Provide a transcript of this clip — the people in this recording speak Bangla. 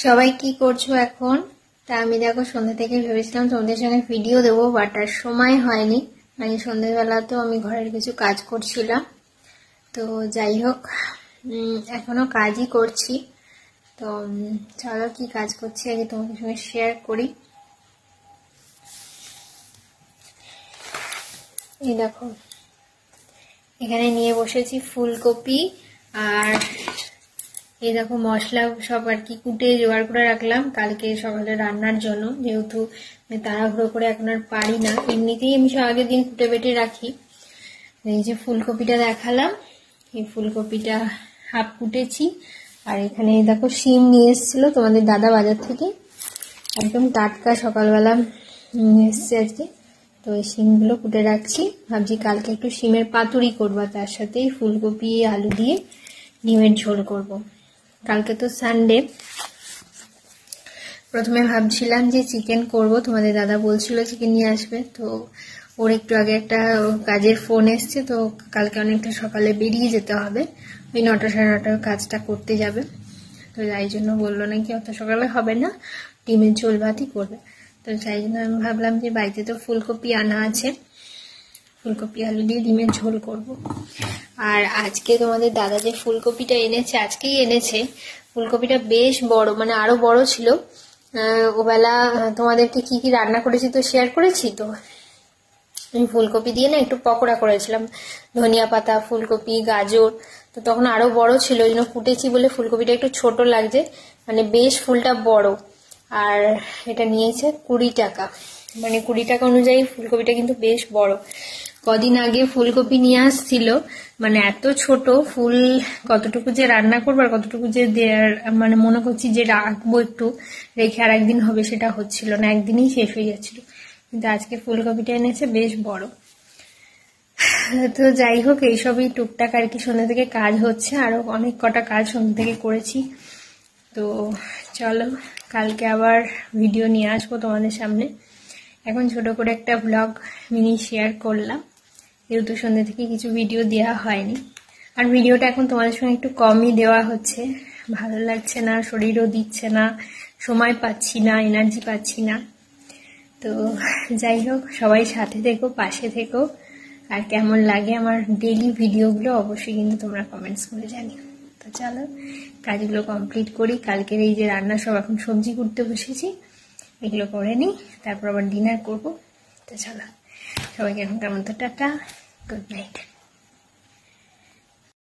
সবাই কি করছো এখন? তা আমি দেখো সন্ধ্যা থেকে ভেবেছিলাম তোমাদের সঙ্গে ভিডিও দেবো, বাট আর সময় হয়নি। মানে সন্ধ্যেবেলা তো আমি ঘরের কিছু কাজ করছিলাম, তো যাই হোক এখনো কাজই করছি। তো চলো কি কাজ করছি আগে তোমাদের সঙ্গে শেয়ার করি। এই দেখো এখানে নিয়ে বসেছি ফুলকপি, আর এই দেখো মশলা সব আর কি কুটে জোগাড় করে রাখলাম কালকে সকালে রান্নার জন্য, যেহেতু তাড়াহুড়ো করে এখন আর পারি না। এমনিতেই আমি সব আগের দিন কুটে বেটে রাখি। এই যে ফুলকপিটা দেখালাম, এই ফুলকপিটা হাফ কুটেছি। আর এখানে দেখো শিম নিয়ে এসেছিল তোমাদের দাদা বাজার থেকে, একদম টাটকা সকালবেলা এসছে আজকে। তো এই শিমগুলো কুটে রাখছি, ভাবছি কালকে একটু শিমের পাতুরি করবো, তার সাথে ফুলকপি আলু দিয়ে ডিমের ঝোল করব। কালকে তো সানডে। প্রথমে ভাবছিলাম যে চিকেন করব, তোমাদের দাদা বলছিল চিকেন নিয়ে আসবে। তো ওর একটু আগে একটা কাজের ফোন এসছে, তো কালকে অনেকটা সকালে বেরিয়ে যেতে হবে, ওই 9টা সাড়ে 9টার কাজটা করতে যাবে। তো যাই জন্য বললো নাকি অত সকালে হবে না, ডিমের ঝোল ভাতই করবে। তো যাই জন্য আমি ভাবলাম যে বাড়িতে তো ফুলকপি আনা আছে, ফুলকপি আলু দিয়ে ডিমের ঝোল করব। আর আজকে তোমাদের দাদা যে ফুলকপিটা এনেছে, আজকেই এনেছে, ফুলকপিটা বেশ বড়, মানে আরো বড় ছিল। ওবেলা তোমাদেরকে কি কি রান্না করেছি তো শেয়ার করেছি। তো আমি ফুলকপি দিয়ে না একটু পকোড়া করেছিলাম, ধনিয়া পাতা, ফুলকপি, গাজর। তো তখন আরো বড় ছিল, ওই জন্য কুটেছি বলে ফুলকপিটা একটু ছোট লাগছে, মানে বেশ ফুলটা বড়। আর এটা নিয়েছে 20 টাকা, মানে 20 টাকা অনুযায়ী ফুলকপিটা কিন্তু বেশ বড়। কদিন আগে ফুলকপি নিয়ে আসছিল, মানে এত ছোট ফুল, কতটুকু যে রান্না করবো আর কতটুকু যে দেয়ার, মানে মনে করছি যে রাখবো একটু রেখে আর একদিন হবে, সেটা হচ্ছিল না, একদিনই শেষ হয়ে যাচ্ছিল। কিন্তু আজকে ফুলকপিটা এনেছে বেশ বড়। তো যাই হোক এইসবই টুকটাক আর কি, সন্ধ্যা থেকে কাজ হচ্ছে, আরো অনেক কটা কাজ সন্ধ্যা থেকে করেছি। তো চলো কালকে আবার ভিডিও নিয়ে আসবো তোমাদের সামনে। এখন ছোট করে একটা ব্লগ মিনি শেয়ার করলাম, যেহেতু সন্ধ্যা থেকে কিছু ভিডিও দেওয়া হয়নি। আর ভিডিওটা এখন তোমাদের সঙ্গে একটু কমই দেওয়া হচ্ছে, ভালো লাগছে না, শরীরও দিচ্ছে না, সময় পাচ্ছি না, এনার্জি পাচ্ছি না। তো যাই হোক সবাই সাথে থেকো, পাশে থেকো। আর কেমন লাগে আমার ডেইলি ভিডিওগুলো অবশ্যই কিন্তু তোমরা কমেন্টস করে জানিও। তো চলো কাজগুলো কমপ্লিট করি। কালকের এই যে রান্না সব, এখন সবজি কুটতে বসেছি, এগুলো করে নিই, তারপর আবার ডিনার করবো। তো চলো সবাইকে এখনকার মতো টাটা, গুড নাইট।